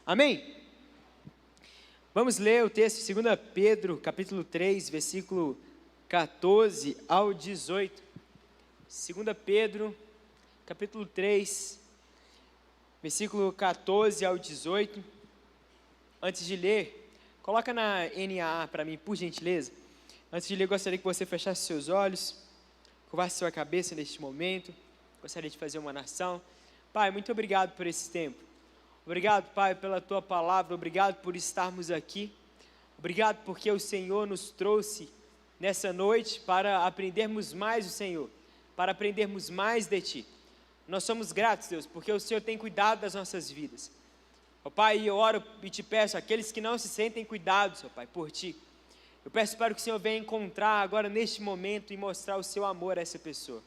Amém? Vamos ler o texto de 2 Pedro, capítulo 3, versículo 14 ao 18. 2 Pedro, capítulo 3, versículo 14 ao 18. Antes de ler, coloca na NAA para mim, por gentileza. Antes de ler, gostaria que você fechasse seus olhos, curvasse sua cabeça neste momento. Gostaria de fazer uma oração. Pai, muito obrigado por esse tempo. Obrigado, Pai, pela Tua palavra. Obrigado por estarmos aqui. Obrigado porque o Senhor nos trouxe nessa noite para aprendermos mais do Senhor, para aprendermos mais de Ti. Nós somos gratos, Deus, porque o Senhor tem cuidado das nossas vidas. Ó Pai, eu oro e Te peço, aqueles que não se sentem cuidados, ó Pai, por Ti, eu peço para que o Senhor venha encontrar agora neste momento e mostrar o Seu amor a essa pessoa.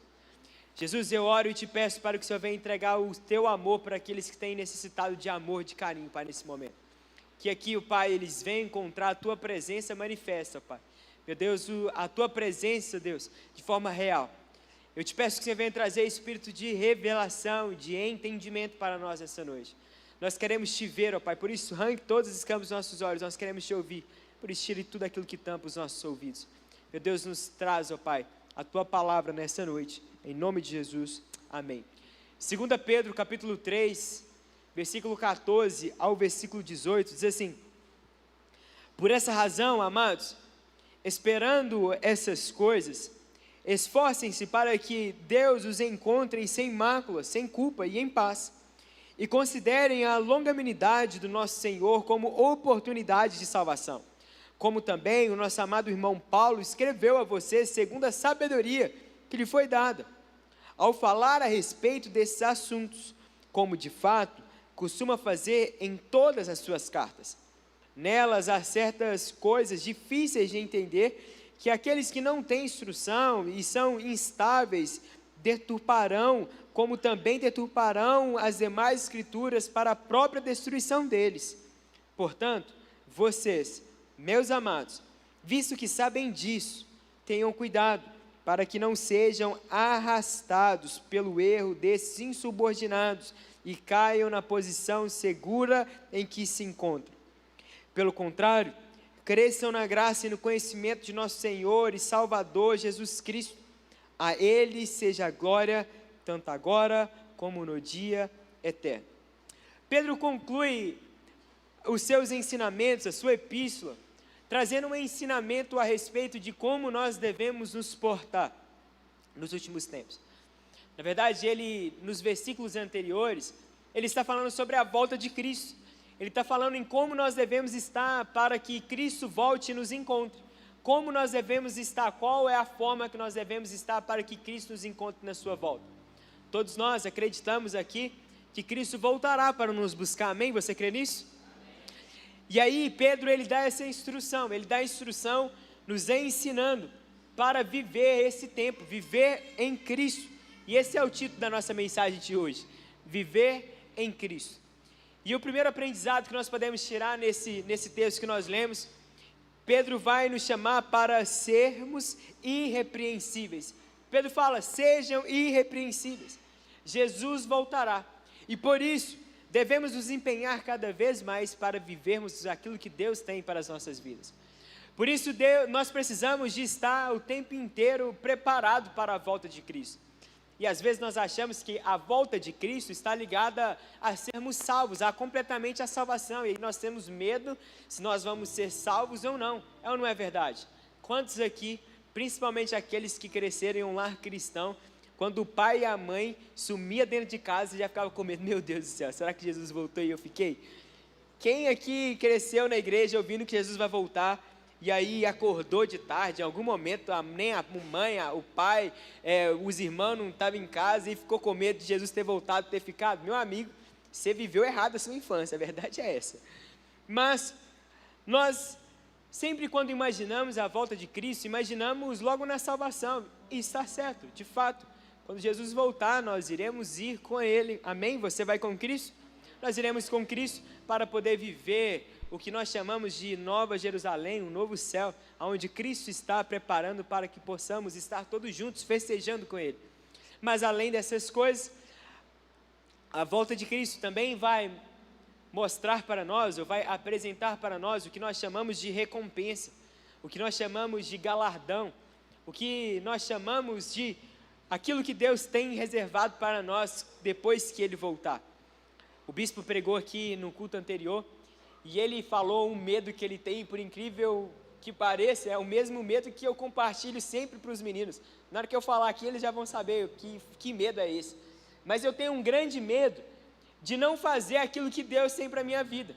Jesus, eu oro e Te peço para que o Senhor venha entregar o Teu amor para aqueles que têm necessitado de amor, de carinho, Pai, nesse momento. Que aqui, ó Pai, eles venham encontrar a Tua presença manifesta, ó Pai. Meu Deus, a Tua presença, Deus, de forma real. Eu Te peço que o Senhor venha trazer espírito de revelação, de entendimento para nós essa noite. Nós queremos Te ver, ó Pai, por isso arranque todos os escamas dos nossos olhos, nós queremos Te ouvir, por isso tire tudo aquilo que tampa os nossos ouvidos. Meu Deus, nos traz, ó Pai, a Tua palavra nessa noite, em nome de Jesus, amém. 2 Pedro, capítulo 3, versículo 14 ao versículo 18, diz assim: por essa razão, amados, esperando essas coisas, esforcem-se para que Deus os encontre sem mácula, sem culpa e em paz, e considerem a longanimidade do nosso Senhor como oportunidade de salvação, como também o nosso amado irmão Paulo escreveu a vocês segundo a sabedoria que lhe foi dada, ao falar a respeito desses assuntos, como de fato costuma fazer em todas as suas cartas. Nelas há certas coisas difíceis de entender, que aqueles que não têm instrução e são instáveis deturparão, como também deturparão as demais escrituras para a própria destruição deles. Portanto, vocês, meus amados, visto que sabem disso, tenham cuidado, para que não sejam arrastados pelo erro desses insubordinados e caiam na posição segura em que se encontram. Pelo contrário, cresçam na graça e no conhecimento de nosso Senhor e Salvador Jesus Cristo. A Ele seja a glória, tanto agora como no dia eterno. Pedro conclui os seus ensinamentos, a sua epístola, trazendo um ensinamento a respeito de como nós devemos nos portar nos últimos tempos. Na verdade, ele, nos versículos anteriores, ele está falando sobre a volta de Cristo. Ele está falando em como nós devemos estar para que Cristo volte e nos encontre. Como nós devemos estar, qual é a forma que nós devemos estar para que Cristo nos encontre na sua volta. Todos nós acreditamos aqui que Cristo voltará para nos buscar, amém? Você crê nisso? E aí Pedro, ele dá essa instrução, ele dá a instrução nos ensinando para viver esse tempo, viver em Cristo. E esse é o título da nossa mensagem de hoje, viver em Cristo. E o primeiro aprendizado que nós podemos tirar nesse texto que nós lemos, Pedro vai nos chamar para sermos irrepreensíveis. Pedro fala, sejam irrepreensíveis. Jesus voltará. E por isso, devemos nos empenhar cada vez mais para vivermos aquilo que Deus tem para as nossas vidas. Por isso, nós precisamos de estar o tempo inteiro preparado para a volta de Cristo. E às vezes nós achamos que a volta de Cristo está ligada a sermos salvos, a completamente a salvação. E aí nós temos medo se nós vamos ser salvos ou não. É ou não é verdade? Quantos aqui, principalmente aqueles que cresceram em um lar cristão, quando o pai e a mãe sumia dentro de casa e já ficava com medo, meu Deus do céu, será que Jesus voltou e eu fiquei? Quem aqui cresceu na igreja ouvindo que Jesus vai voltar e aí acordou de tarde, em algum momento nem a mãe, o pai, os irmãos não estavam em casa e ficou com medo de Jesus ter voltado, ter ficado? Meu amigo, você viveu errado a sua infância, a verdade é essa. Mas nós sempre quando imaginamos a volta de Cristo, imaginamos logo na salvação, e está certo, de fato. Quando Jesus voltar, nós iremos ir com Ele, amém? Você vai com Cristo? Nós iremos com Cristo para poder viver o que nós chamamos de Nova Jerusalém, um novo céu, onde Cristo está preparando para que possamos estar todos juntos, festejando com Ele. Mas além dessas coisas, a volta de Cristo também vai mostrar para nós, ou vai apresentar para nós o que nós chamamos de recompensa, o que nós chamamos de galardão, o que nós chamamos de aquilo que Deus tem reservado para nós depois que Ele voltar. O bispo pregou aqui no culto anterior, e ele falou um medo que ele tem, por incrível que pareça, é o mesmo medo que eu compartilho sempre para os meninos. Na hora que eu falar aqui, eles já vão saber que medo é esse. Mas eu tenho um grande medo de não fazer aquilo que Deus tem para a minha vida.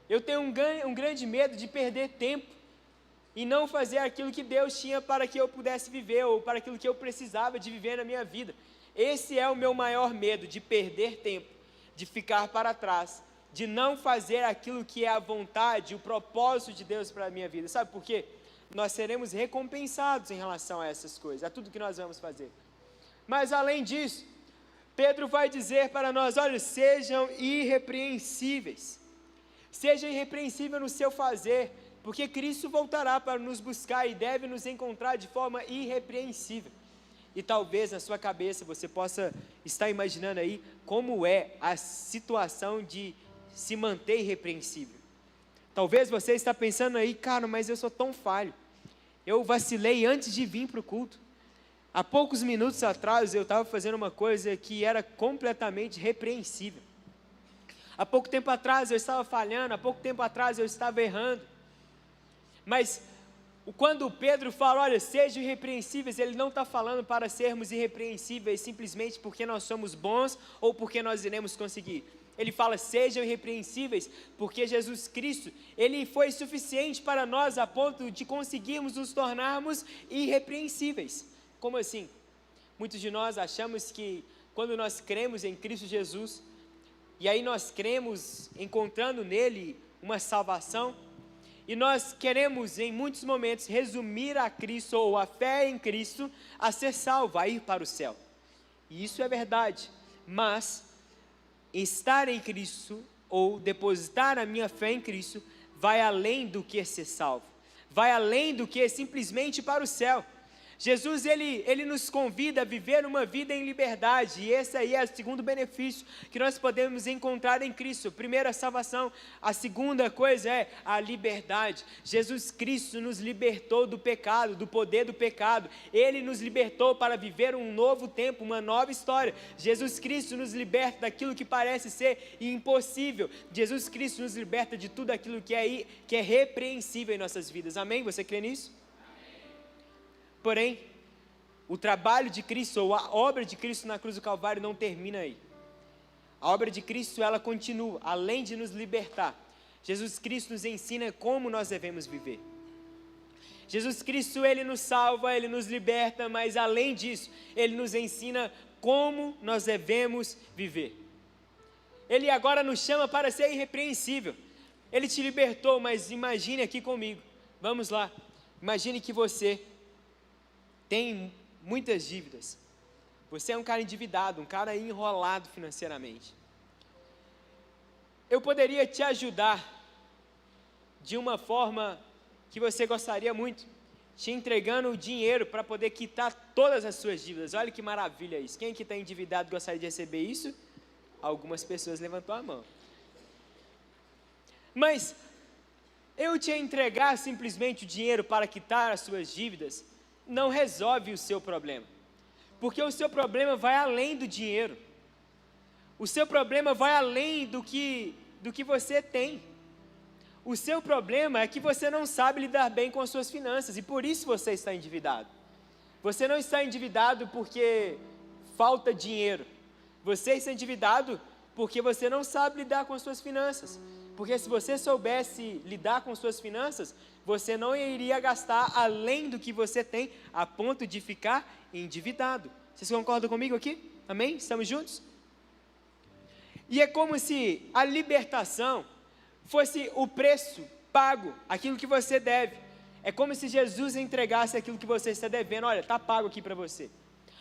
Eu tenho um grande medo de perder tempo e não fazer aquilo que Deus tinha para que eu pudesse viver, ou para aquilo que eu precisava de viver na minha vida. Esse é o meu maior medo, de perder tempo, de ficar para trás, de não fazer aquilo que é a vontade, o propósito de Deus para a minha vida. Sabe por quê? Nós seremos recompensados em relação a essas coisas, a tudo que nós vamos fazer. Mas além disso, Pedro vai dizer para nós, olha, sejam irrepreensíveis. Seja irrepreensível no seu fazer, porque Cristo voltará para nos buscar e deve nos encontrar de forma irrepreensível. E talvez na sua cabeça você possa estar imaginando aí como é a situação de se manter irrepreensível. Talvez você está pensando aí, cara, mas eu sou tão falho. Eu vacilei antes de vir para o culto. Há poucos minutos atrás eu estava fazendo uma coisa que era completamente repreensível. Há pouco tempo atrás eu estava falhando, há pouco tempo atrás eu estava errando. Mas quando Pedro fala, olha, sejam irrepreensíveis, ele não está falando para sermos irrepreensíveis simplesmente porque nós somos bons ou porque nós iremos conseguir. Ele fala, sejam irrepreensíveis, porque Jesus Cristo, Ele foi suficiente para nós a ponto de conseguirmos nos tornarmos irrepreensíveis. Como assim? Muitos de nós achamos que quando nós cremos em Cristo Jesus, e aí nós cremos encontrando nele uma salvação, e nós queremos em muitos momentos resumir a Cristo ou a fé em Cristo a ser salvo, a ir para o céu. E isso é verdade, mas estar em Cristo ou depositar a minha fé em Cristo vai além do que ser salvo, vai além do que simplesmente ir para o céu. Jesus, ele nos convida a viver uma vida em liberdade, e esse aí é o segundo benefício que nós podemos encontrar em Cristo. Primeiro, a salvação. A segunda coisa é a liberdade. Jesus Cristo nos libertou do pecado, do poder do pecado. Ele nos libertou para viver um novo tempo, uma nova história. Jesus Cristo nos liberta daquilo que parece ser impossível. Jesus Cristo nos liberta de tudo aquilo que é repreensível em nossas vidas. Amém? Você crê nisso? Porém, o trabalho de Cristo, ou a obra de Cristo na cruz do Calvário não termina aí. A obra de Cristo, ela continua, além de nos libertar. Jesus Cristo nos ensina como nós devemos viver. Jesus Cristo, Ele nos salva, Ele nos liberta, mas além disso, Ele nos ensina como nós devemos viver. Ele agora nos chama para ser irrepreensível. Ele te libertou, mas imagine aqui comigo, vamos lá, imagine que você tem muitas dívidas, você é um cara endividado, um cara enrolado financeiramente. Eu poderia te ajudar de uma forma que você gostaria muito, te entregando o dinheiro para poder quitar todas as suas dívidas. Olha que maravilha isso. Quem que está endividado gostaria de receber isso? Algumas pessoas levantou a mão. Mas eu te entregar simplesmente o dinheiro para quitar as suas dívidas não resolve o seu problema, porque o seu problema vai além do dinheiro, o seu problema vai além do que você tem. O seu problema é que você não sabe lidar bem com as suas finanças, e por isso você está endividado. Você não está endividado porque falta dinheiro, você está endividado porque você não sabe lidar com as suas finanças, porque se você soubesse lidar com suas finanças, você não iria gastar além do que você tem, a ponto de ficar endividado. Vocês concordam comigo aqui? Amém? Estamos juntos? E é como se a libertação fosse o preço pago, aquilo que você deve. É como se Jesus entregasse aquilo que você está devendo. Olha, está pago aqui para você.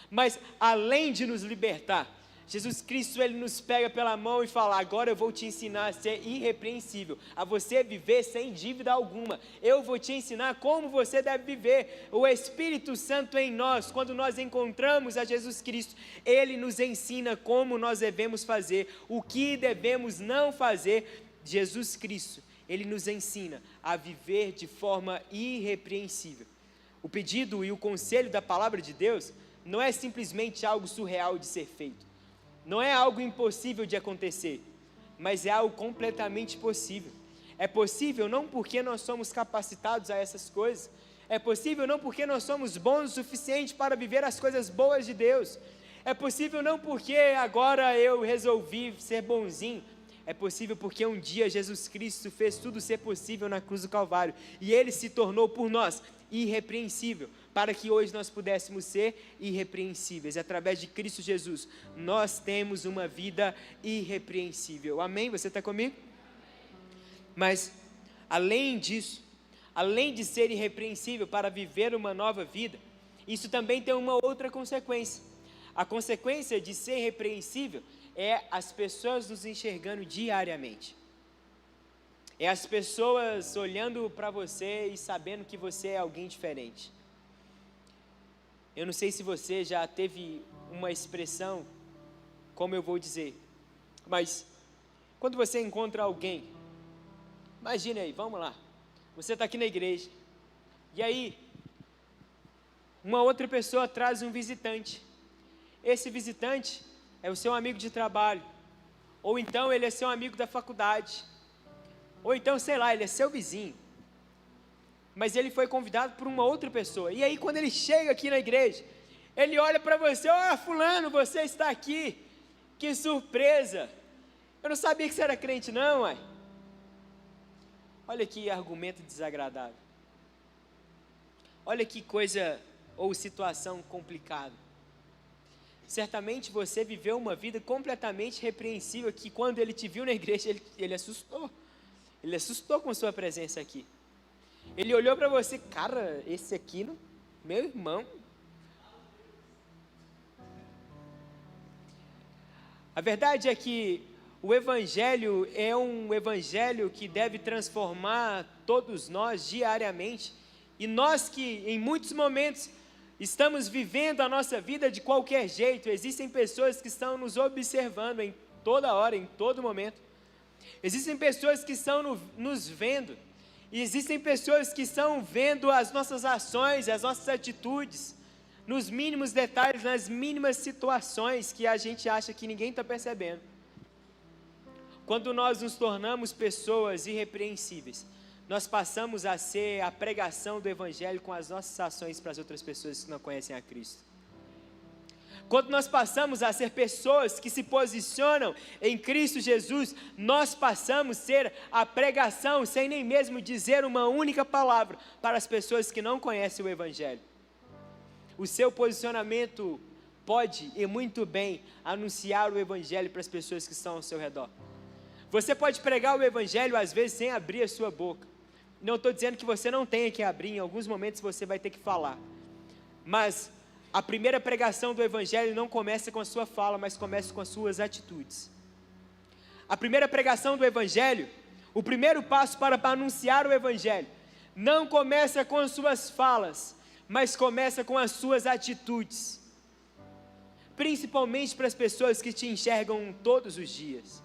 Mas além de nos libertar, Jesus Cristo, Ele nos pega pela mão e fala: agora eu vou te ensinar a ser irrepreensível, a você viver sem dívida alguma. Eu vou te ensinar como você deve viver. O Espírito Santo em nós, quando nós encontramos a Jesus Cristo, Ele nos ensina como nós devemos fazer, o que devemos não fazer. Jesus Cristo, Ele nos ensina a viver de forma irrepreensível. O pedido e o conselho da palavra de Deus não é simplesmente algo surreal de ser feito. Não é algo impossível de acontecer, mas é algo completamente possível. É possível não porque nós somos capacitados a essas coisas, é possível não porque nós somos bons o suficiente para viver as coisas boas de Deus, é possível não porque agora eu resolvi ser bonzinho, é possível porque um dia Jesus Cristo fez tudo ser possível na cruz do Calvário, e Ele se tornou por nós irrepreensível, para que hoje nós pudéssemos ser irrepreensíveis. Através de Cristo Jesus, nós temos uma vida irrepreensível. Amém? Você está comigo? Mas, além disso, além de ser irrepreensível para viver uma nova vida, isso também tem uma outra consequência. A consequência de ser irrepreensível é as pessoas nos enxergando diariamente. É as pessoas olhando para você e sabendo que você é alguém diferente. Eu não sei se você já teve uma expressão, como eu vou dizer, mas quando você encontra alguém, imagine aí, vamos lá, você está aqui na igreja, e aí, uma outra pessoa traz um visitante. Esse visitante é o seu amigo de trabalho, ou então ele é seu amigo da faculdade, ou então, sei lá, ele é seu vizinho, mas ele foi convidado por uma outra pessoa, e aí quando ele chega aqui na igreja, ele olha para você: ó, fulano, você está aqui, que surpresa, eu não sabia que você era crente não, uai. Olha que argumento desagradável, olha que coisa ou situação complicada. Certamente você viveu uma vida completamente repreensível, que quando ele te viu na igreja, ele assustou com sua presença aqui. Ele olhou para você: cara, esse aqui, meu irmão. A verdade é que o Evangelho é um Evangelho que deve transformar todos nós diariamente, e nós que em muitos momentos estamos vivendo a nossa vida de qualquer jeito, existem pessoas que estão nos observando em toda hora, em todo momento, existem pessoas que estão nos vendo, e existem pessoas que estão vendo as nossas ações, as nossas atitudes, nos mínimos detalhes, nas mínimas situações que a gente acha que ninguém está percebendo. Quando nós nos tornamos pessoas irrepreensíveis, nós passamos a ser a pregação do Evangelho com as nossas ações para as outras pessoas que não conhecem a Cristo. Quando nós passamos a ser pessoas que se posicionam em Cristo Jesus, nós passamos a ser a pregação, sem nem mesmo dizer uma única palavra, para as pessoas que não conhecem o Evangelho. O seu posicionamento pode, e muito bem, anunciar o Evangelho para as pessoas que estão ao seu redor. Você pode pregar o Evangelho às vezes sem abrir a sua boca. Não estou dizendo que você não tenha que abrir, em alguns momentos você vai ter que falar. Mas a primeira pregação do Evangelho não começa com a sua fala, mas começa com as suas atitudes. A primeira pregação do Evangelho, o primeiro passo para anunciar o Evangelho, não começa com as suas falas, mas começa com as suas atitudes. Principalmente para as pessoas que te enxergam todos os dias,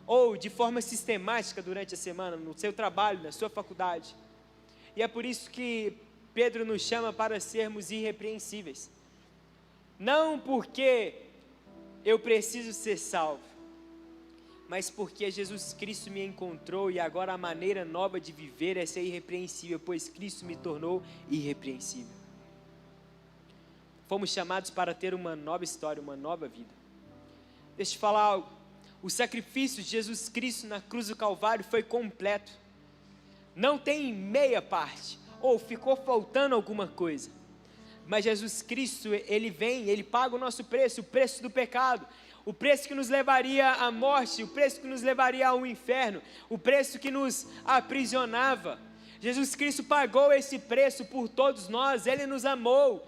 ou de forma sistemática durante a semana, no seu trabalho, na sua faculdade. E é por isso que Pedro nos chama para sermos irrepreensíveis. Não porque eu preciso ser salvo, mas porque Jesus Cristo me encontrou, e agora a maneira nova de viver é ser irrepreensível, pois Cristo me tornou irrepreensível. Fomos chamados para ter uma nova história, uma nova vida. Deixa eu te falar algo. O sacrifício de Jesus Cristo na cruz do Calvário foi completo. Não tem meia parte, ou ficou faltando alguma coisa. Mas Jesus Cristo, Ele vem, Ele paga o nosso preço, o preço do pecado, o preço que nos levaria à morte, o preço que nos levaria ao inferno, o preço que nos aprisionava. Jesus Cristo pagou esse preço por todos nós, Ele nos amou,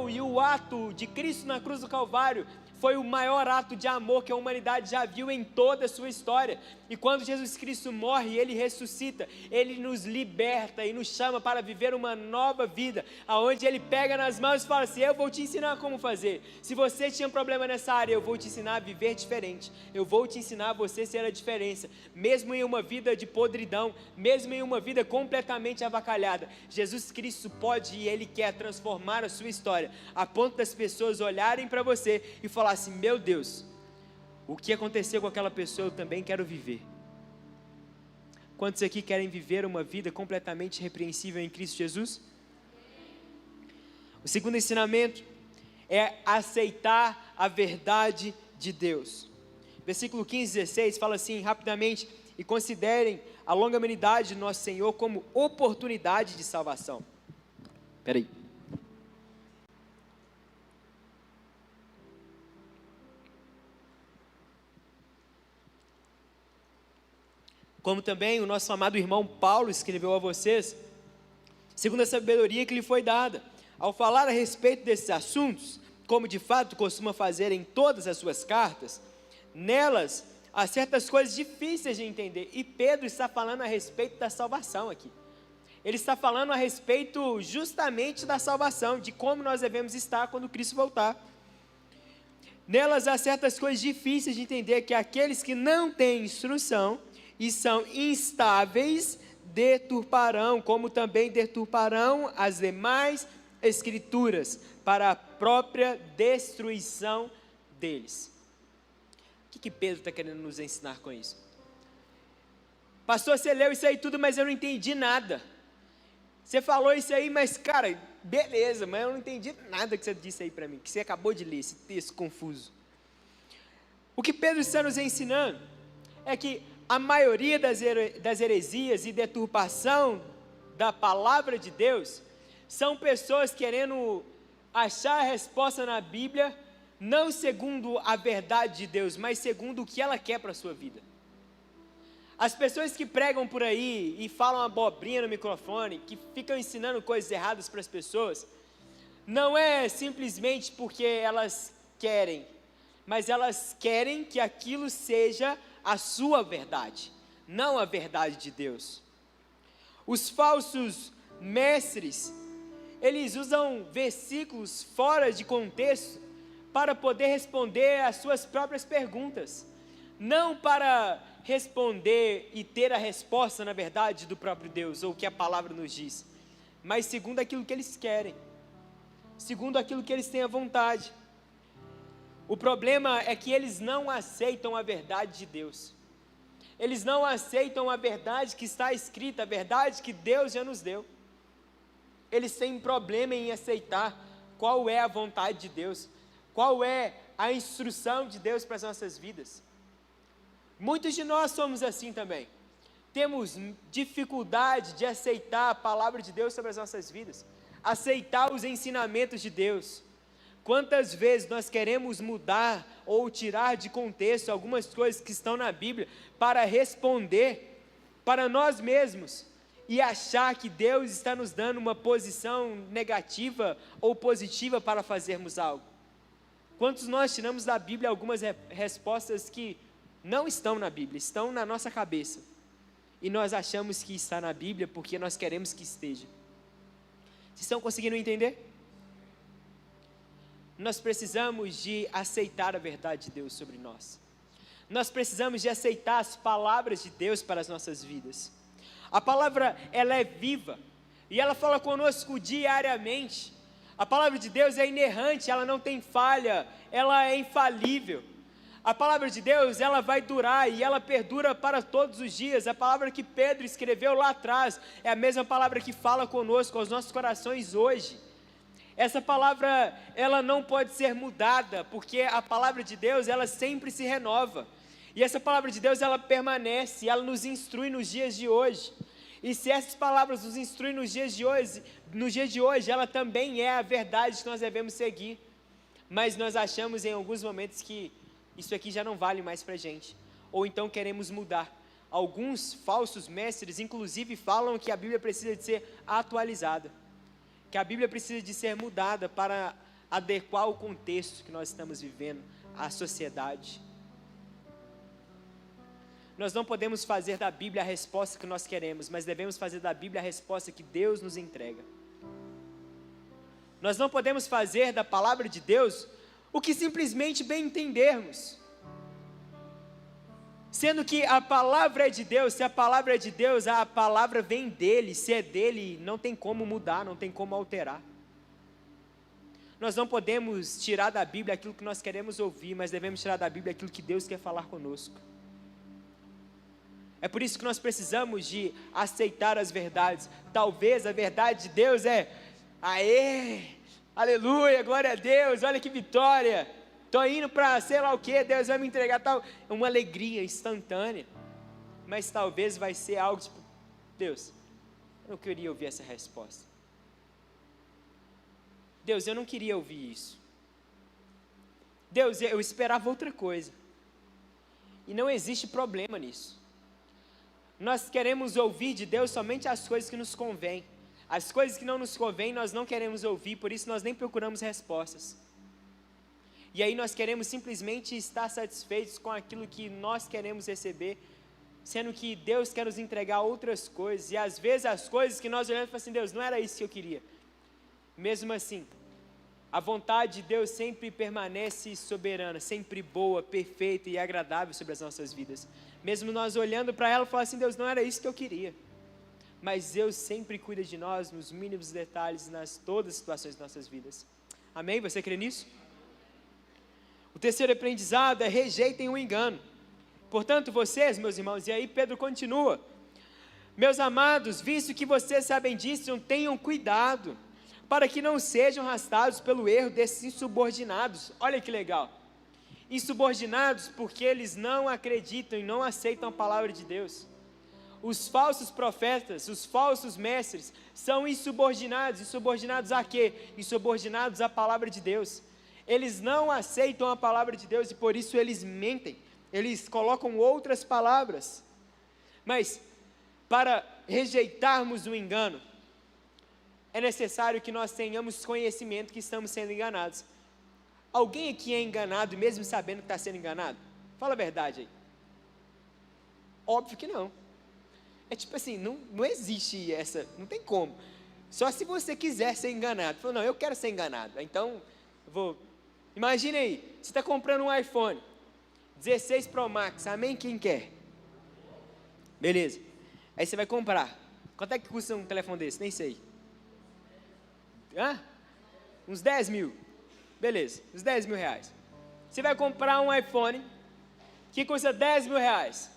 e o ato de Cristo na cruz do Calvário foi o maior ato de amor que a humanidade já viu em toda a sua história. E quando Jesus Cristo morre e Ele ressuscita, Ele nos liberta e nos chama para viver uma nova vida, aonde Ele pega nas mãos e fala assim: eu vou te ensinar como fazer. Se você tinha problema nessa área, eu vou te ensinar a viver diferente, eu vou te ensinar a você ser a diferença, mesmo em uma vida de podridão, mesmo em uma vida completamente avacalhada. Jesus Cristo pode e Ele quer transformar a sua história, a ponto das pessoas olharem para você e falar assim: meu Deus, o que aconteceu com aquela pessoa eu também quero viver. Quantos aqui querem viver uma vida completamente repreensível em Cristo Jesus? O segundo ensinamento é aceitar a verdade de Deus. Versículo 15 e 16 fala assim rapidamente: e considerem a longanimidade de nosso Senhor como oportunidade de salvação. Espera aí. Como também o nosso amado irmão Paulo escreveu a vocês, segundo a sabedoria que lhe foi dada, ao falar a respeito desses assuntos, como de fato costuma fazer em todas as suas cartas, nelas há certas coisas difíceis de entender, e Pedro está falando a respeito da salvação aqui. Ele está falando a respeito justamente da salvação, de como nós devemos estar quando Cristo voltar. Nelas há certas coisas difíceis de entender, que aqueles que não têm instrução e são instáveis deturparão, como também deturparão as demais escrituras, para a própria destruição deles. O que Pedro está querendo nos ensinar com isso? Pastor, você leu isso aí tudo, mas eu não entendi nada. Você falou isso aí, mas cara, beleza, mas eu não entendi nada que você disse aí para mim, que você acabou de ler, esse texto confuso. O que Pedro está nos ensinando é que a maioria das heresias e deturpação da palavra de Deus são pessoas querendo achar a resposta na Bíblia, não segundo a verdade de Deus, mas segundo o que ela quer para a sua vida. As pessoas que pregam por aí e falam abobrinha no microfone, que ficam ensinando coisas erradas para as pessoas, não é simplesmente porque elas querem, mas elas querem que aquilo seja a sua verdade, não a verdade de Deus. Os falsos mestres, eles usam versículos fora de contexto para poder responder às suas próprias perguntas, não para responder e ter a resposta na verdade do próprio Deus, ou o que a palavra nos diz, mas segundo aquilo que eles querem, segundo aquilo que eles têm à vontade. O problema é que eles não aceitam a verdade de Deus, eles não aceitam a verdade que está escrita, a verdade que Deus já nos deu. Eles têm problema em aceitar qual é a vontade de Deus, qual é a instrução de Deus para as nossas vidas. Muitos de nós somos assim também, temos dificuldade de aceitar a palavra de Deus sobre as nossas vidas, aceitar os ensinamentos de Deus. Quantas vezes nós queremos mudar ou tirar de contexto algumas coisas que estão na Bíblia para responder para nós mesmos e achar que Deus está nos dando uma posição negativa ou positiva para fazermos algo. Quantos nós tiramos da Bíblia algumas respostas que não estão na Bíblia, estão na nossa cabeça, e nós achamos que está na Bíblia porque nós queremos que esteja. Vocês estão conseguindo entender? Nós precisamos de aceitar a verdade de Deus sobre nós. Nós precisamos de aceitar as palavras de Deus para as nossas vidas. A palavra, ela é viva, e ela fala conosco diariamente. A palavra de Deus é inerrante, ela não tem falha, ela é infalível. A palavra de Deus, ela vai durar e ela perdura para todos os dias. A palavra que Pedro escreveu lá atrás é a mesma palavra que fala conosco, aos nossos corações hoje. Essa palavra, ela não pode ser mudada, porque a palavra de Deus, ela sempre se renova. E essa palavra de Deus, ela permanece, ela nos instrui nos dias de hoje. E se essas palavras nos instruem nos dias de hoje, ela também é a verdade que nós devemos seguir. Mas nós achamos em alguns momentos que isso aqui já não vale mais para a gente, ou então queremos mudar. Alguns falsos mestres, inclusive, falam que a Bíblia precisa de ser atualizada, que a Bíblia precisa de ser mudada para adequar o contexto que nós estamos vivendo, a sociedade. Nós não podemos fazer da Bíblia a resposta que nós queremos, mas devemos fazer da Bíblia a resposta que Deus nos entrega. Nós não podemos fazer da palavra de Deus o que simplesmente bem entendermos. Sendo que a palavra é de Deus, se a palavra é de Deus, a palavra vem dele, se é dele, não tem como mudar, não tem como alterar. Nós não podemos tirar da Bíblia aquilo que nós queremos ouvir, mas devemos tirar da Bíblia aquilo que Deus quer falar conosco. É por isso que nós precisamos de aceitar as verdades. Talvez a verdade de Deus é: aê, aleluia, glória a Deus, olha que vitória, estou indo para sei lá o que, Deus vai me entregar tal. É uma alegria instantânea. Mas talvez vai ser algo tipo: Deus, eu não queria ouvir essa resposta. Deus, eu não queria ouvir isso. Deus, eu esperava outra coisa. E não existe problema nisso. Nós queremos ouvir de Deus somente as coisas que nos convêm. As coisas que não nos convêm, nós não queremos ouvir, por isso nós nem procuramos respostas. E aí nós queremos simplesmente estar satisfeitos com aquilo que nós queremos receber, sendo que Deus quer nos entregar outras coisas, e às vezes as coisas que nós olhamos e falamos assim: Deus, não era isso que eu queria. Mesmo assim, a vontade de Deus sempre permanece soberana, sempre boa, perfeita e agradável sobre as nossas vidas. Mesmo nós olhando para ela e falando assim: Deus, não era isso que eu queria. Mas Deus sempre cuida de nós nos mínimos detalhes, nas todas as situações de nossas vidas. Amém? Você crê nisso? O terceiro aprendizado é: rejeitem o engano. Portanto, vocês, meus irmãos, e aí Pedro continua: meus amados, visto que vocês sabem disso, tenham cuidado, para que não sejam arrastados pelo erro desses insubordinados. Olha que legal. Insubordinados porque eles não acreditam e não aceitam a palavra de Deus. Os falsos profetas, os falsos mestres são insubordinados. Insubordinados a quê? Insubordinados à palavra de Deus. Eles não aceitam a palavra de Deus e por isso eles mentem. Eles colocam outras palavras. Mas para rejeitarmos o engano, é necessário que nós tenhamos conhecimento que estamos sendo enganados. Alguém aqui é enganado mesmo sabendo que está sendo enganado? Fala a verdade aí. Óbvio que não. É tipo assim, não existe essa, não tem como. Só se você quiser ser enganado. Fala: não, eu quero ser enganado. Então, imagine aí, você está comprando um iPhone 16 Pro Max, amém? Quem quer? Beleza. Aí você vai comprar. Quanto é que custa um telefone desse? Nem sei. Uns 10 mil. Beleza, uns 10 mil reais. Você vai comprar um iPhone que custa 10 mil reais.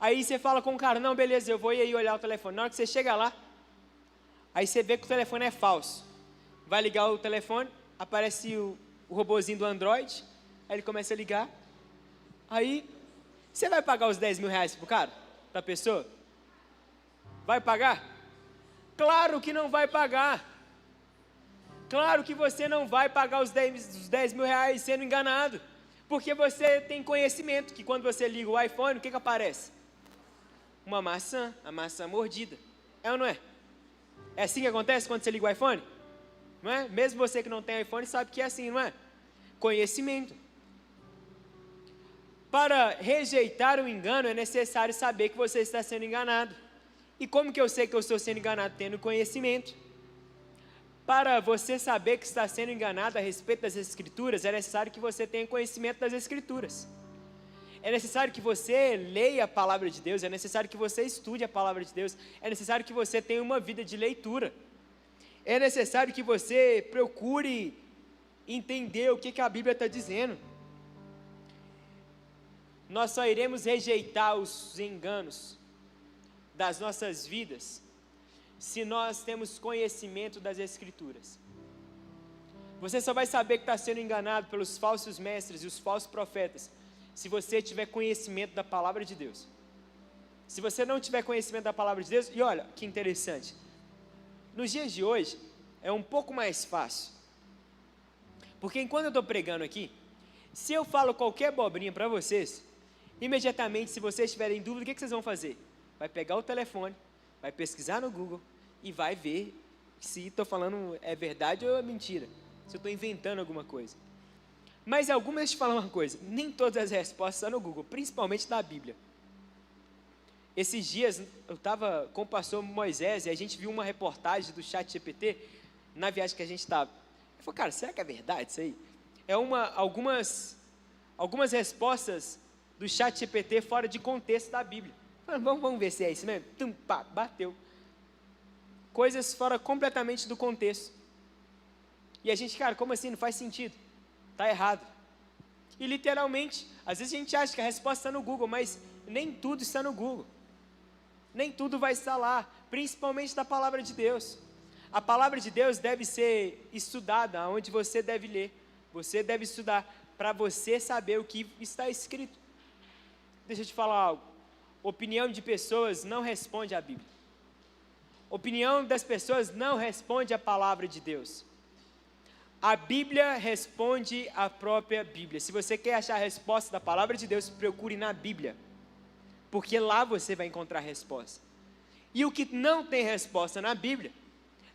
Aí você fala com o cara: não, beleza, eu vou ir aí olhar o telefone. Na hora que você chega lá, aí você vê que o telefone é falso. Vai ligar o telefone, aparece o robozinho do Android, aí ele começa a ligar. Aí, você vai pagar os 10 mil reais pro cara? Pra pessoa? Vai pagar? Claro que não vai pagar. Claro que você não vai pagar os 10 mil reais sendo enganado, porque você tem conhecimento que quando você liga o iPhone, o que aparece? Uma maçã, a maçã mordida. É ou não é? É assim que acontece quando você liga o iPhone? Não é? Mesmo você que não tem iPhone sabe que é assim, não é? Conhecimento. Para rejeitar o engano é necessário saber que você está sendo enganado. E como que eu sei que eu estou sendo enganado? Tendo conhecimento. Para você saber que está sendo enganado a respeito das Escrituras, é necessário que você tenha conhecimento das Escrituras. É necessário que você leia a palavra de Deus, é necessário que você estude a palavra de Deus, é necessário que você tenha uma vida de leitura. É necessário que você procure entender o que a Bíblia está dizendo. Nós só iremos rejeitar os enganos das nossas vidas se nós temos conhecimento das Escrituras. Você só vai saber que está sendo enganado pelos falsos mestres e os falsos profetas se você tiver conhecimento da palavra de Deus. Se você não tiver conhecimento da palavra de Deus, e olha que interessante, nos dias de hoje é um pouco mais fácil, porque enquanto eu estou pregando aqui, se eu falo qualquer abobrinha para vocês, imediatamente, se vocês tiverem dúvida, o que vocês vão fazer? Vai pegar o telefone, vai pesquisar no Google e vai ver se estou falando é verdade ou é mentira, se eu estou inventando alguma coisa. Mas algumas, deixa eu te falar uma coisa, nem todas as respostas estão no Google, principalmente na Bíblia. Esses dias eu estava com o pastor Moisés e a gente viu uma reportagem do ChatGPT na viagem que a gente estava. Eu falei, cara, será que é verdade isso aí? Algumas respostas do ChatGPT fora de contexto da Bíblia. Falei, vamos ver se é isso mesmo. Tum, pá, bateu. Coisas fora completamente do contexto. E a gente, cara, como assim? Não faz sentido. Está errado. E literalmente, às vezes a gente acha que a resposta está no Google, mas nem tudo está no Google. Nem tudo vai estar lá, principalmente da palavra de Deus. A palavra de Deus deve ser estudada, onde você deve ler. Você deve estudar para você saber o que está escrito. Deixa eu te falar algo. Opinião de pessoas não responde à Bíblia. Opinião das pessoas não responde à palavra de Deus. A Bíblia responde à própria Bíblia. Se você quer achar a resposta da palavra de Deus, procure na Bíblia. Porque lá você vai encontrar a resposta. E o que não tem resposta na Bíblia,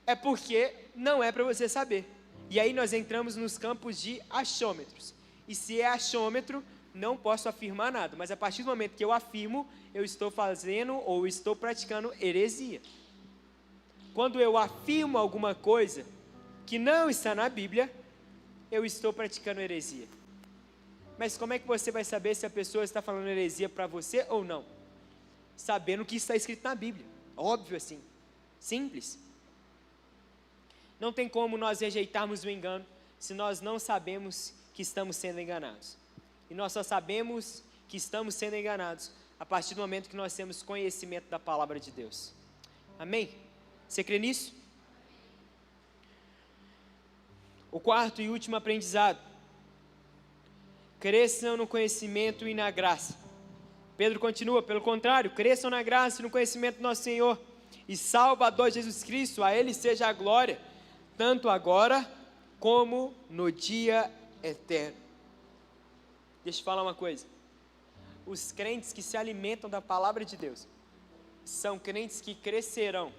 é porque não é para você saber. E aí nós entramos nos campos de achômetros. E se é achômetro, não posso afirmar nada. Mas a partir do momento que eu afirmo, eu estou fazendo ou estou praticando heresia. Quando eu afirmo alguma coisa que não está na Bíblia, eu estou praticando heresia. Mas como é que você vai saber se a pessoa está falando heresia para você ou não? Sabendo o que está escrito na Bíblia. Óbvio assim. Simples. Não tem como nós rejeitarmos o engano se nós não sabemos que estamos sendo enganados. E nós só sabemos que estamos sendo enganados a partir do momento que nós temos conhecimento da palavra de Deus. Amém? Você crê nisso? O quarto e último aprendizado. Cresçam no conhecimento e na graça. Pedro continua, pelo contrário, cresçam na graça e no conhecimento do nosso Senhor e Salvador Jesus Cristo, a Ele seja a glória, tanto agora como no dia eterno. Deixa eu falar uma coisa. Os crentes que se alimentam da palavra de Deus são crentes que crescerão.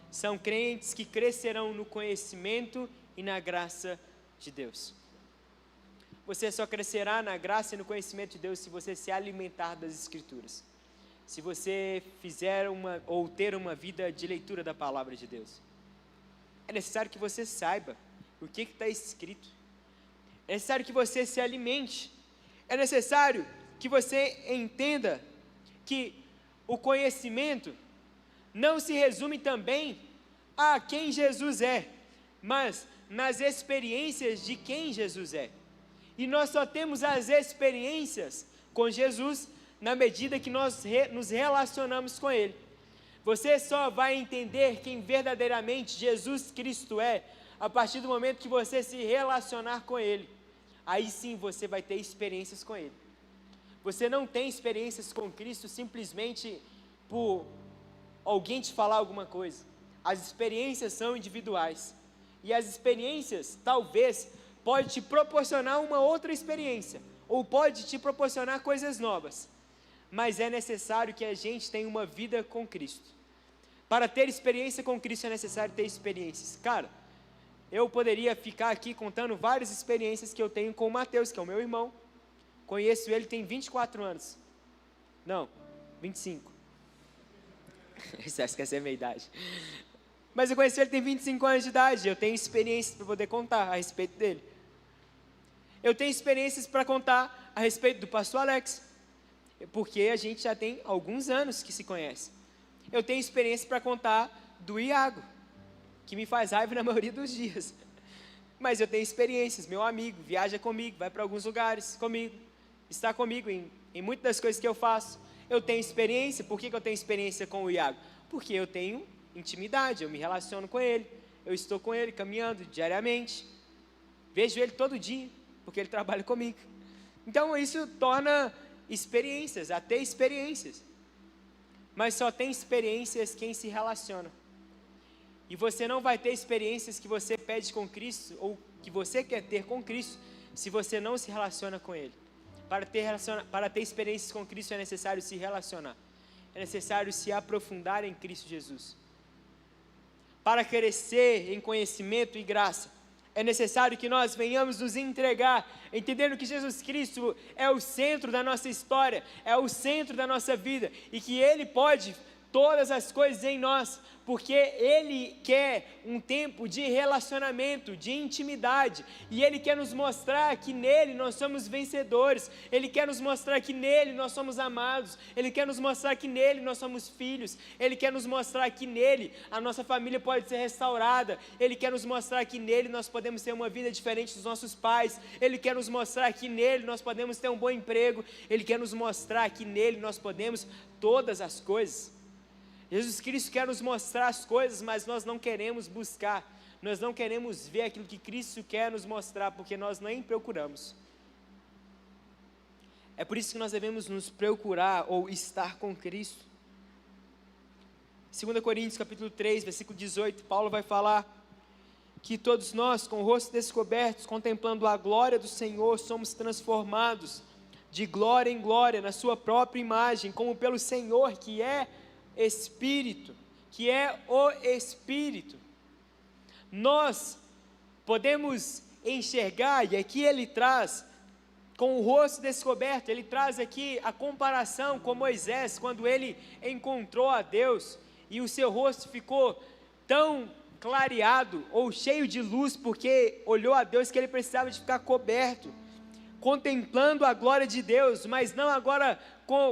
São crentes que crescerão no conhecimento e na graça de Deus. Você só crescerá na graça e no conhecimento de Deus se você se alimentar das Escrituras. Se você fizer ou ter uma vida de leitura da palavra de Deus. É necessário que você saiba o que está escrito. É necessário que você se alimente. É necessário que você entenda que o conhecimento não se resume também a quem Jesus é, mas nas experiências de quem Jesus é. E nós só temos as experiências com Jesus na medida que nós nos relacionamos com Ele. Você só vai entender quem verdadeiramente Jesus Cristo é a partir do momento que você se relacionar com Ele. Aí sim você vai ter experiências com Ele. Você não tem experiências com Cristo simplesmente por alguém te falar alguma coisa. As experiências são individuais. E as experiências, talvez, pode te proporcionar uma outra experiência, ou pode te proporcionar coisas novas, mas é necessário que a gente tenha uma vida com Cristo. Para ter experiência com Cristo é necessário ter experiências. Cara, eu poderia ficar aqui contando várias experiências que eu tenho com o Mateus, que é o meu irmão. Conheço ele, tem 24 anos. Não, 25. Você acha que essa é a minha idade? Mas eu conheci ele, tem 25 anos de idade. Eu tenho experiências para poder contar a respeito dele. Eu tenho experiências para contar a respeito do pastor Alex, porque a gente já tem alguns anos que se conhece. Eu tenho experiência para contar do Iago, que me faz raiva na maioria dos dias. Mas eu tenho experiências, meu amigo, viaja comigo, vai para alguns lugares comigo, está comigo em muitas das coisas que eu faço. Eu tenho experiência. Por que eu tenho experiência com o Iago? Porque eu tenho intimidade, eu me relaciono com ele, eu estou com ele caminhando diariamente, vejo ele todo dia, porque ele trabalha comigo. Então isso torna experiências, até experiências. Mas só tem experiências quem se relaciona. E você não vai ter experiências que você pede com Cristo, ou que você quer ter com Cristo, se você não se relaciona com Ele. Para ter experiências com Cristo é necessário se relacionar. É necessário se aprofundar em Cristo Jesus. Para crescer em conhecimento e graça, É necessário que nós venhamos nos entregar, entendendo que Jesus Cristo é o centro da nossa história, é o centro da nossa vida, e que Ele pode todas as coisas em nós, porque Ele quer um tempo de relacionamento, de intimidade, e Ele quer nos mostrar que nele nós somos vencedores, Ele quer nos mostrar que nele nós somos amados, Ele quer nos mostrar que nele nós somos filhos, Ele quer nos mostrar que nele a nossa família pode ser restaurada, Ele quer nos mostrar que nele nós podemos ter uma vida diferente dos nossos pais, Ele quer nos mostrar que nele nós podemos ter um bom emprego, Ele quer nos mostrar que nele nós podemos todas as coisas. Jesus Cristo quer nos mostrar as coisas, mas nós não queremos buscar, nós não queremos ver aquilo que Cristo quer nos mostrar, porque nós nem procuramos. É por isso que nós devemos nos procurar ou estar com Cristo. 2 Coríntios capítulo 3, versículo 18, Paulo vai falar que todos nós, com o rosto descobertos, contemplando a glória do Senhor, somos transformados de glória em glória, na sua própria imagem, como pelo Senhor que é Espírito, que é o Espírito. Nós podemos enxergar, e aqui ele traz, com o rosto descoberto, ele traz aqui a comparação com Moisés, quando ele encontrou a Deus, e o seu rosto ficou tão clareado, ou cheio de luz, porque olhou a Deus que ele precisava de ficar coberto, contemplando a glória de Deus, mas não agora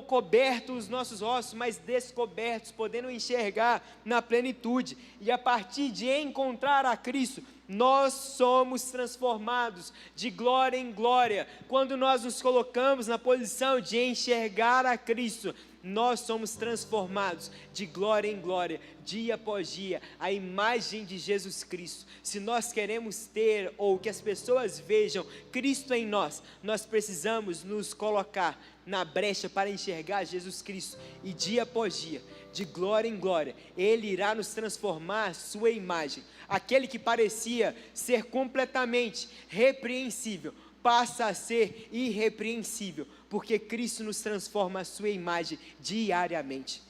cobertos os nossos ossos, mas descobertos, podendo enxergar na plenitude, e a partir de encontrar a Cristo, nós somos transformados de glória em glória. Quando nós nos colocamos na posição de enxergar a Cristo, nós somos transformados de glória em glória, dia após dia, a imagem de Jesus Cristo. Se nós queremos ter, ou que as pessoas vejam Cristo em nós, nós precisamos nos colocar na brecha para enxergar Jesus Cristo, e dia após dia, de glória em glória, Ele irá nos transformar a sua imagem. Aquele que parecia ser completamente repreensível, passa a ser irrepreensível, porque Cristo nos transforma a sua imagem diariamente.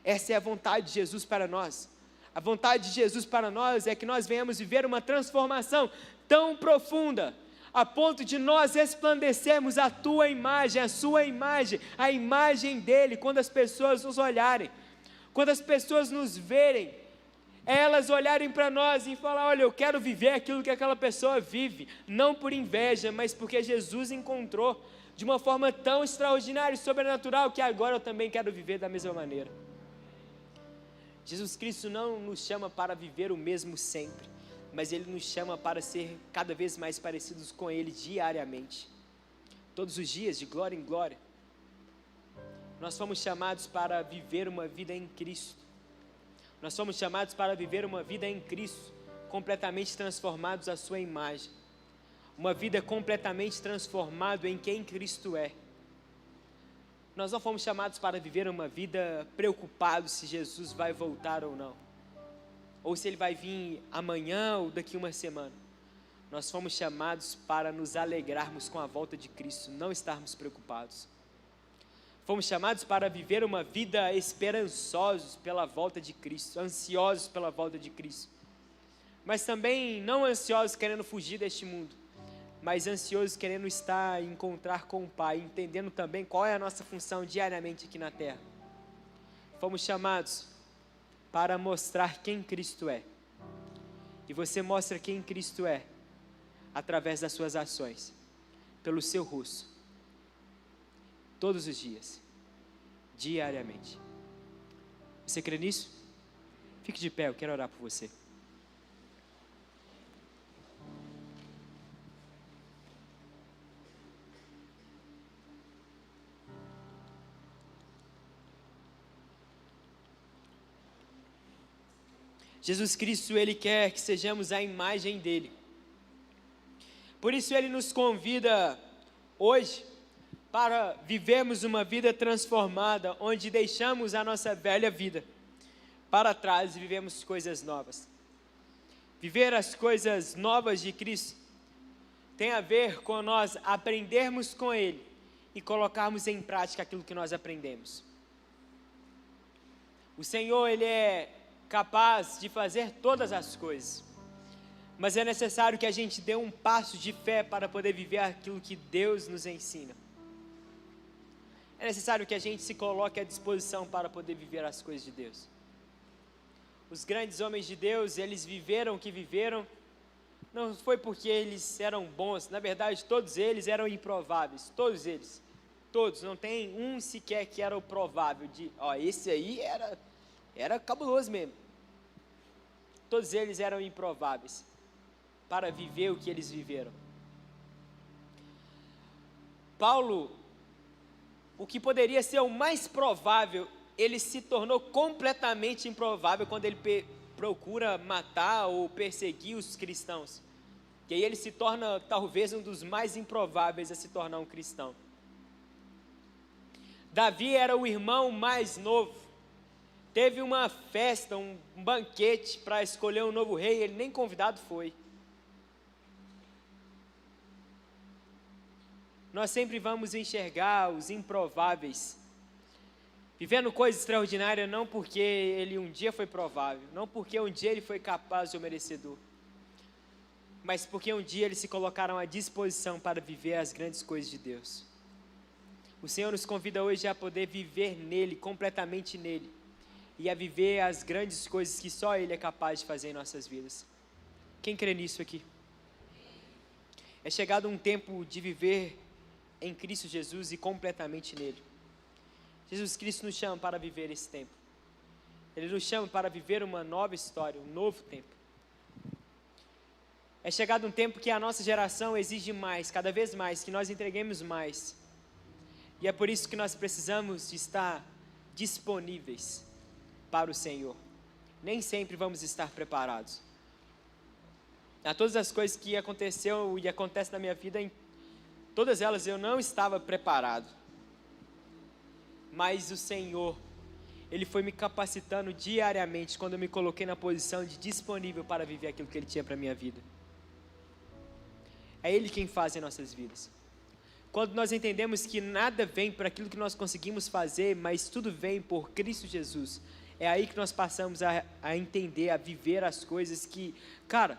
Essa é a vontade de Jesus para nós. A vontade de Jesus para nós é que nós venhamos viver uma transformação tão profunda, a ponto de nós resplandecermos a tua imagem, a sua imagem, a imagem dele, quando as pessoas nos olharem, quando as pessoas nos verem, elas olharem para nós e falar: olha, eu quero viver aquilo que aquela pessoa vive, não por inveja, mas porque Jesus encontrou de uma forma tão extraordinária e sobrenatural, que agora eu também quero viver da mesma maneira. Jesus Cristo não nos chama para viver o mesmo sempre, mas Ele nos chama para ser cada vez mais parecidos com Ele diariamente, todos os dias, de glória em glória. Nós fomos chamados para viver uma vida em Cristo, nós fomos chamados para viver uma vida em Cristo, completamente transformados à sua imagem, uma vida completamente transformada em quem Cristo é. Nós não fomos chamados para viver uma vida preocupados se Jesus vai voltar ou não, ou se Ele vai vir amanhã ou daqui uma semana. Nós fomos chamados para nos alegrarmos com a volta de Cristo, não estarmos preocupados. Fomos chamados para viver uma vida esperançosos pela volta de Cristo, ansiosos pela volta de Cristo, mas também não ansiosos querendo fugir deste mundo, mas ansiosos querendo estar e encontrar com o Pai, entendendo também qual é a nossa função diariamente aqui na terra. Fomos chamados para mostrar quem Cristo é, e você mostra quem Cristo é através das suas ações, pelo seu rosto, todos os dias, diariamente. Você crê nisso? Fique de pé, eu quero orar por você. Jesus Cristo, Ele quer que sejamos a imagem dEle. Por isso Ele nos convida hoje para vivermos uma vida transformada, onde deixamos a nossa velha vida para trás e vivemos coisas novas. Viver as coisas novas de Cristo tem a ver com nós aprendermos com Ele e colocarmos em prática aquilo que nós aprendemos. O Senhor, Ele é capaz de fazer todas as coisas, mas é necessário que a gente dê um passo de fé para poder viver aquilo que Deus nos ensina. É necessário que a gente se coloque à disposição para poder viver as coisas de Deus. Os grandes homens de Deus, eles viveram o que viveram, não foi porque eles eram bons, na verdade todos eles eram improváveis, todos eles, todos, não tem um sequer que era o provável, esse aí era cabuloso mesmo. Todos eles eram improváveis para viver o que eles viveram. Paulo, o que poderia ser o mais provável, ele se tornou completamente improvável quando ele procura matar ou perseguir os cristãos. E aí ele se torna talvez um dos mais improváveis a se tornar um cristão. Davi era o irmão mais novo. Teve uma festa, um banquete para escolher um novo rei, ele nem convidado foi. Nós sempre vamos enxergar os improváveis, vivendo coisas extraordinárias, não porque ele um dia foi provável, não porque um dia ele foi capaz ou merecedor, mas porque um dia eles se colocaram à disposição para viver as grandes coisas de Deus. O Senhor nos convida hoje a poder viver nele, completamente nele, e a viver as grandes coisas que só Ele é capaz de fazer em nossas vidas. Quem crê nisso aqui? É chegado um tempo de viver em Cristo Jesus e completamente nele. Jesus Cristo nos chama para viver esse tempo. Ele nos chama para viver uma nova história, um novo tempo. É chegado um tempo que a nossa geração exige mais, cada vez mais, que nós entreguemos mais. E é por isso que nós precisamos estar disponíveis para o Senhor. Nem sempre vamos estar preparados. A todas as coisas que aconteceu e acontecem na minha vida, em todas elas eu não estava preparado. Mas o Senhor, Ele foi me capacitando diariamente quando eu me coloquei na posição de disponível para viver aquilo que Ele tinha para a minha vida. É Ele quem faz em nossas vidas. Quando nós entendemos que nada vem por aquilo que nós conseguimos fazer, mas tudo vem por Cristo Jesus, é aí que nós passamos a entender, a viver as coisas que, cara,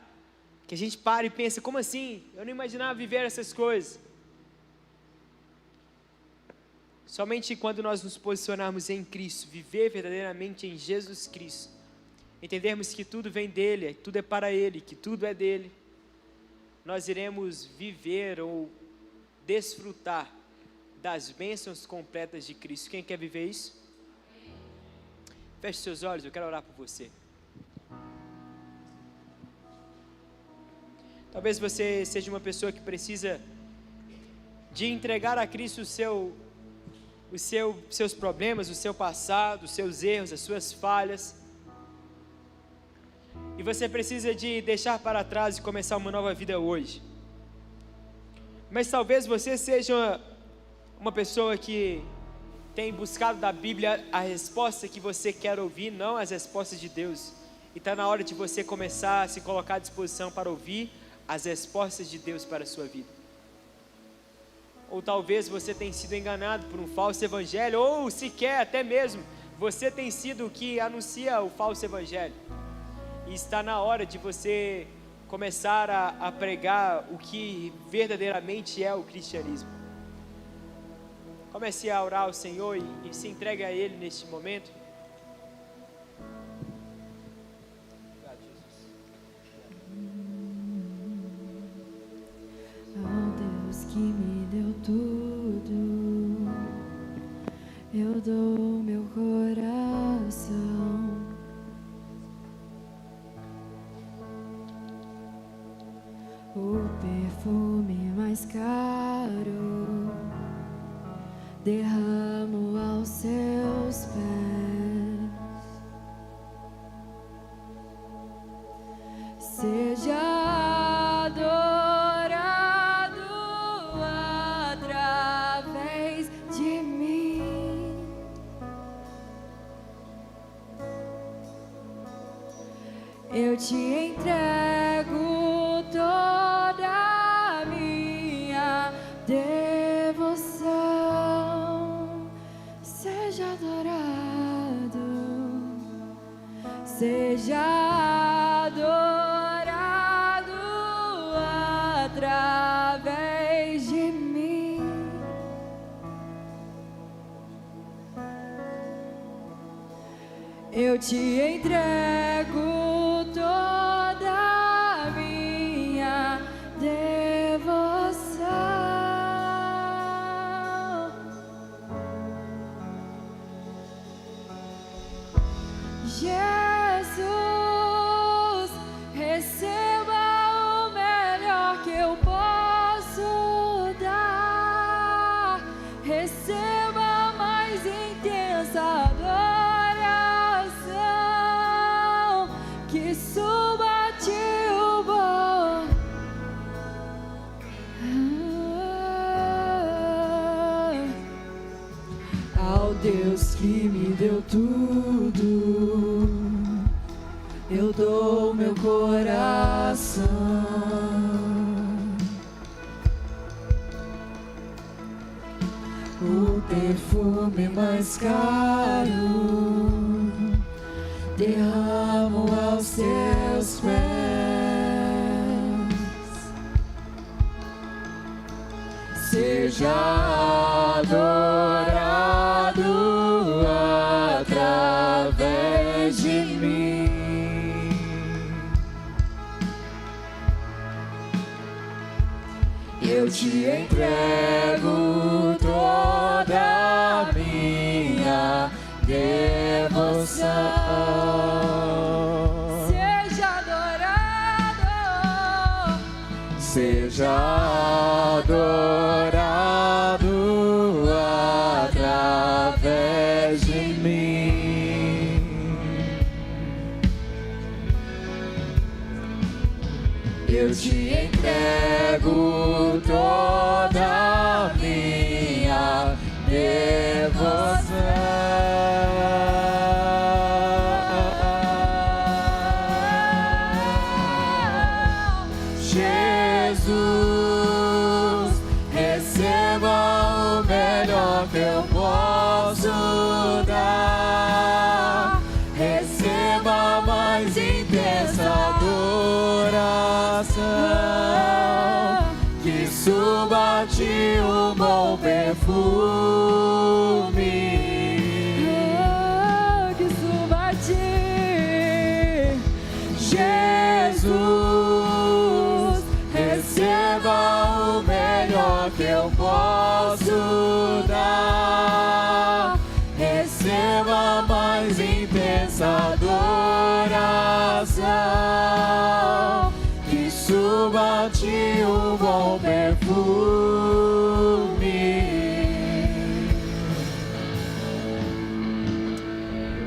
que a gente para e pensa, como assim? Eu não imaginava viver essas coisas. Somente quando nós nos posicionarmos em Cristo, viver verdadeiramente em Jesus Cristo, entendermos que tudo vem dEle, tudo é para Ele, que tudo é dEle, nós iremos viver ou desfrutar das bênçãos completas de Cristo. Quem quer viver isso? Feche seus olhos, eu quero orar por você. Talvez você seja uma pessoa que precisa de entregar a Cristo seus problemas, o seu passado, os seus erros, as suas falhas. E você precisa de deixar para trás e começar uma nova vida hoje. Mas talvez você seja uma pessoa que tem buscado da Bíblia a resposta que você quer ouvir, não as respostas de Deus. E está na hora de você começar a se colocar à disposição para ouvir as respostas de Deus para a sua vida. Ou talvez você tenha sido enganado por um falso evangelho, ou sequer até mesmo você tem sido o que anuncia o falso evangelho. E está na hora de você começar a pregar o que verdadeiramente é o cristianismo. Comece a orar ao Senhor e se entregue a Ele neste momento. Obrigado, Jesus. Ao Deus que me deu tudo, eu dou meu coração. O perfume mais caro derramo aos seus pés. Seja adorado através de mim. Eu te entrego toda a minha devoção. Seja adorado, seja adorado eu te entrego toda a minha devoção. Jesus, receba o melhor que eu posso dar. Receba a mais intensa adoração, que suba a ti o bom. Ao Deus que me deu tudo, eu dou meu coração. O perfume mais caro derramo aos teus pés. Seja adorado através de mim. Eu te entrego toda a minha devoção. Seja adorado, seja adorado através de mim. Eu te entrego toda a minha devoção. Jesus, receba o melhor que eu posso dar. Receba a mais intensa adoração, que suba a ti um bom perfume. Que suba a ti, Jesus, receba o melhor que eu posso dar. Receba a mais intensa adoração, que suba a ti um bom perfume.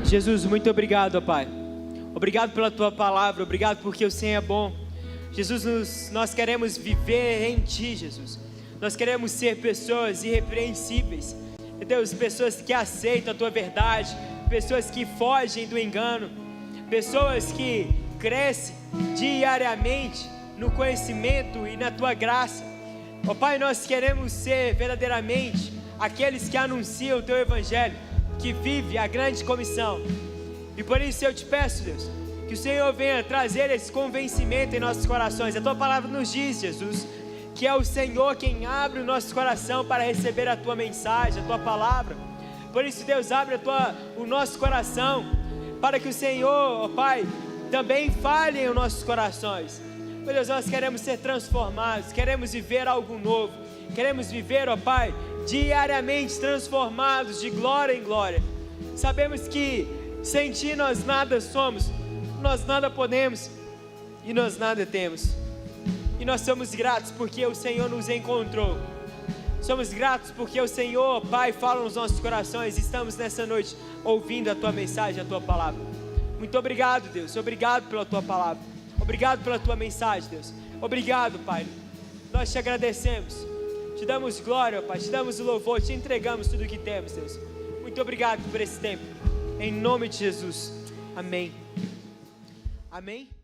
Jesus, muito obrigado, ó Pai. Obrigado pela Tua palavra, obrigado porque o Senhor é bom. Jesus, nós queremos viver em Ti, Jesus. Nós queremos ser pessoas irrepreensíveis. Deus, pessoas que aceitam a Tua verdade, pessoas que fogem do engano, pessoas que crescem diariamente no conhecimento e na Tua graça. Ó Pai, nós queremos ser verdadeiramente aqueles que anunciam o Teu Evangelho, que vive a grande comissão. E por isso eu te peço, Deus, que o Senhor venha trazer esse convencimento em nossos corações. A Tua palavra nos diz, Jesus, que é o Senhor quem abre o nosso coração para receber a Tua mensagem, a Tua palavra. Por isso, Deus, abre o nosso coração para que o Senhor, ó Pai, também fale em nossos corações. Meu Deus, nós queremos ser transformados, queremos viver algo novo, queremos viver, ó Pai, diariamente transformados de glória em glória. Sabemos que sem Ti nós nada somos, nós nada podemos e nós nada temos. E nós somos gratos porque o Senhor nos encontrou. Somos gratos porque o Senhor, Pai, fala nos nossos corações. E estamos nessa noite ouvindo a Tua mensagem, a Tua palavra. Muito obrigado, Deus. Obrigado pela Tua palavra. Obrigado pela Tua mensagem, Deus. Obrigado, Pai. Nós te agradecemos. Te damos glória, Pai. Te damos o louvor. Te entregamos tudo o que temos, Deus. Muito obrigado por esse tempo. Em nome de Jesus. Amém. Amém.